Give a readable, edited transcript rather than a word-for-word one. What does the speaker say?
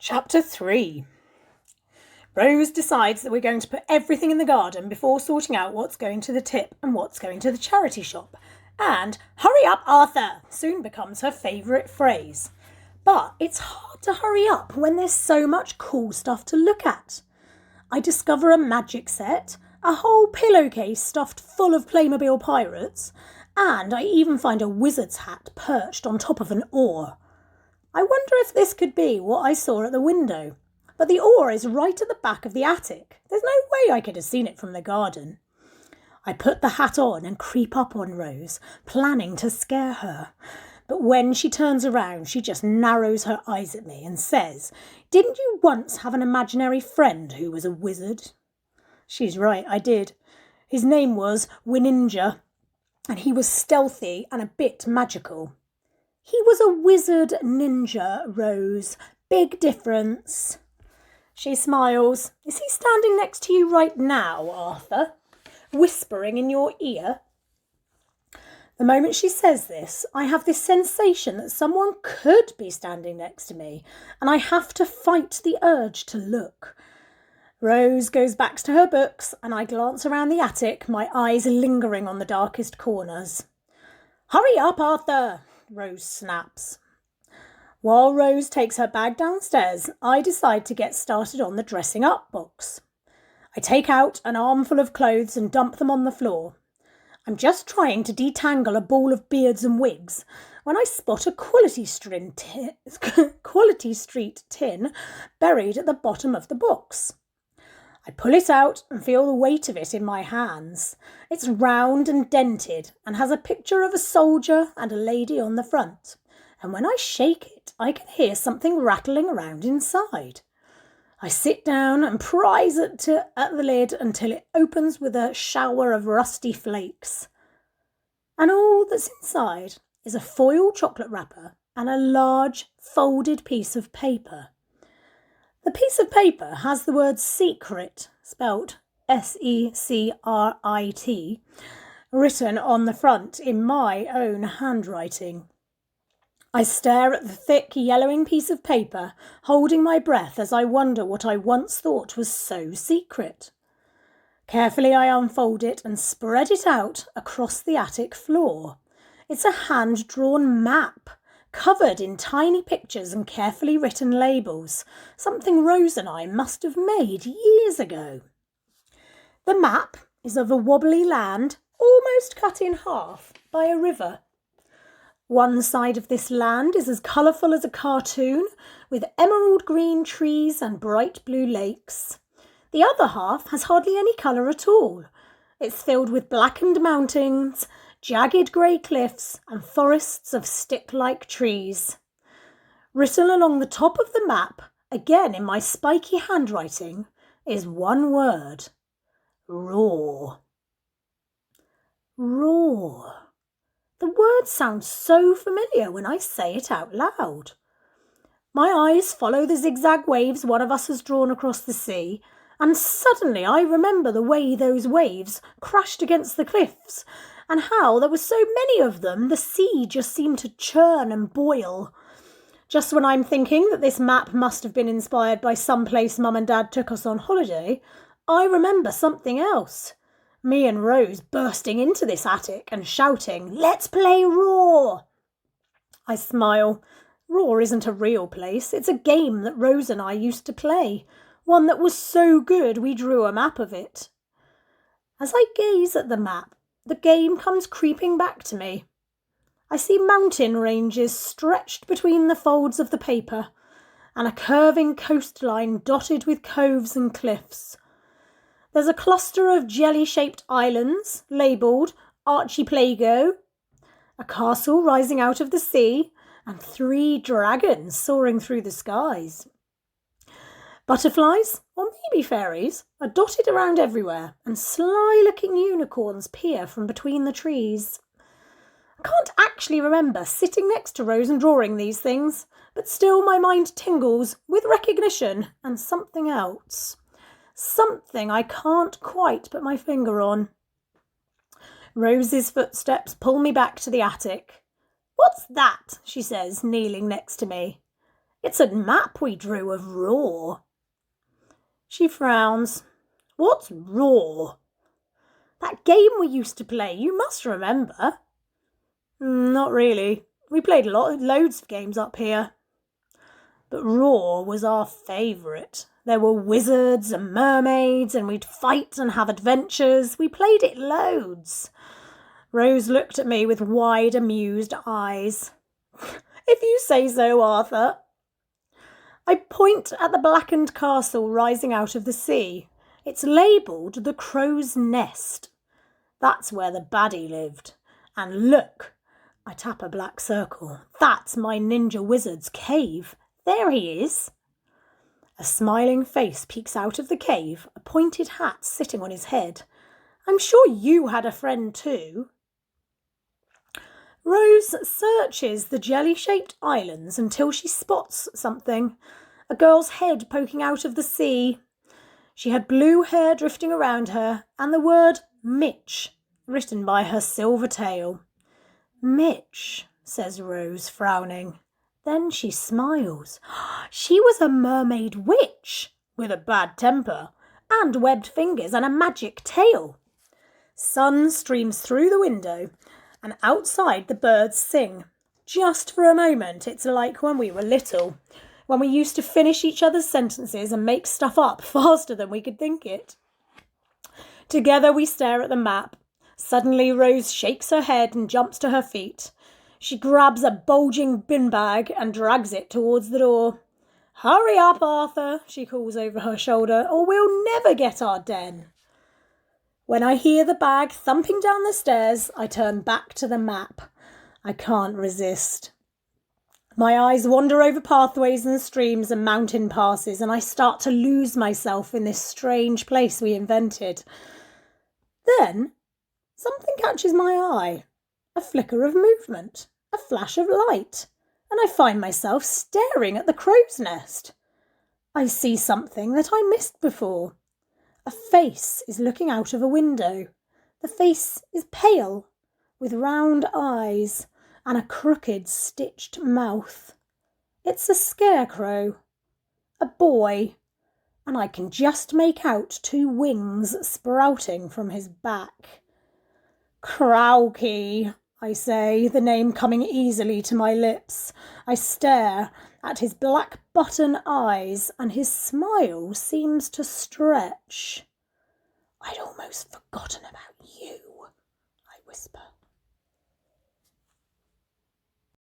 Chapter 3. Rose decides that we're going to put everything in the garden before sorting out what's going to the tip and what's going to the charity shop. And "hurry up, Arthur" soon becomes her favourite phrase. But it's hard to hurry up when there's so much cool stuff to look at. I discover a magic set, a whole pillowcase stuffed full of Playmobil pirates, and I even find a wizard's hat perched on top of an oar. I wonder if this could be what I saw at the window. But the oar is right at the back of the attic. There's no way I could have seen it from the garden. I put the hat on and creep up on Rose, planning to scare her. But when she turns around, she just narrows her eyes at me and says, "Didn't you once have an imaginary friend who was a wizard?" She's right, I did. His name was Wininja, and he was stealthy and a bit magical. He was a wizard ninja, Rose. Big difference. She smiles. Is he standing next to you right now, Arthur? Whispering in your ear? The moment she says this, I have this sensation that someone could be standing next to me, and I have to fight the urge to look. Rose goes back to her books, and I glance around the attic, my eyes lingering on the darkest corners. "Hurry up, Arthur," Rose snaps. While Rose takes her bag downstairs, I decide to get started on the dressing up box. I take out an armful of clothes and dump them on the floor. I'm just trying to detangle a ball of beards and wigs when I spot a Quality Street tin buried at the bottom of the box. I pull it out and feel the weight of it in my hands. It's round and dented and has a picture of a soldier and a lady on the front. And when I shake it, I can hear something rattling around inside. I sit down and prise at the lid until it opens with a shower of rusty flakes. And all that's inside is a foil chocolate wrapper and a large folded piece of paper. The piece of paper has the word secret, spelt S-E-C-R-I-T, written on the front in my own handwriting. I stare at the thick, yellowing piece of paper, holding my breath as I wonder what I once thought was so secret. Carefully I unfold it and spread it out across the attic floor. It's a hand-drawn map, covered in tiny pictures and carefully written labels, something Rose and I must have made years ago. The map is of a wobbly land, almost cut in half by a river. One side of this land is as colourful as a cartoon, with emerald green trees and bright blue lakes. The other half has hardly any colour at all. It's filled with blackened mountains, jagged grey cliffs and forests of stick-like trees. Written along the top of the map, again in my spiky handwriting, is one word: roar. Roar. The word sounds so familiar when I say it out loud. My eyes follow the zigzag waves one of us has drawn across the sea, and suddenly I remember the way those waves crashed against the cliffs, and how there were so many of them the sea just seemed to churn and boil. Just when I'm thinking that this map must have been inspired by some place Mum and Dad took us on holiday, I remember something else. Me and Rose bursting into this attic and shouting, "Let's play Roar!" I smile. Roar isn't a real place. It's a game that Rose and I used to play, one that was so good we drew a map of it. As I gaze at the map, the game comes creeping back to me. I see mountain ranges stretched between the folds of the paper, and a curving coastline dotted with coves and cliffs. There's a cluster of jelly-shaped islands, labelled Archipelago, a castle rising out of the sea, and 3 dragons soaring through the skies. Butterflies, or maybe fairies, are dotted around everywhere, and sly-looking unicorns peer from between the trees. I can't actually remember sitting next to Rose and drawing these things, but still my mind tingles with recognition and something else. Something I can't quite put my finger on. Rose's footsteps pull me back to the attic. "What's that?" she says, kneeling next to me. It's a map we drew of Raw. She frowns. What's Raw? That game we used to play, you must remember. Not really. We played loads of games up here. But Raw was our favourite. There were wizards and mermaids, and we'd fight and have adventures. We played it loads. Rose looked at me with wide, amused eyes. If you say so, Arthur. I point at the blackened castle rising out of the sea. It's labelled the Crow's Nest. That's where the baddie lived. And look, I tap a black circle. That's my ninja wizard's cave. There he is. A smiling face peeks out of the cave, a pointed hat sitting on his head. I'm sure you had a friend too. Rose searches the jelly-shaped islands until she spots something. A girl's head poking out of the sea. She had blue hair drifting around her and the word Mitch written by her silver tail. Mitch, says Rose, frowning. Then she smiles. She was a mermaid witch with a bad temper and webbed fingers and a magic tail. Sun streams through the window and outside the birds sing. Just for a moment, it's like when we were little, when we used to finish each other's sentences and make stuff up faster than we could think it. Together we stare at the map. Suddenly Rose shakes her head and jumps to her feet. She grabs a bulging bin bag and drags it towards the door. Hurry up, Arthur, she calls over her shoulder, or we'll never get our den. When I hear the bag thumping down the stairs, I turn back to the map. I can't resist. My eyes wander over pathways and streams and mountain passes, and I start to lose myself in this strange place we invented. Then something catches my eye. A flicker of movement, a flash of light, and I find myself staring at the crow's nest. I see something that I missed before. A face is looking out of a window. The face is pale, with round eyes and a crooked, stitched mouth. It's a scarecrow, a boy, and I can just make out 2 wings sprouting from his back. Crowkey, I say, the name coming easily to my lips. I stare at his black button eyes, and his smile seems to stretch. I'd almost forgotten about you, I whisper.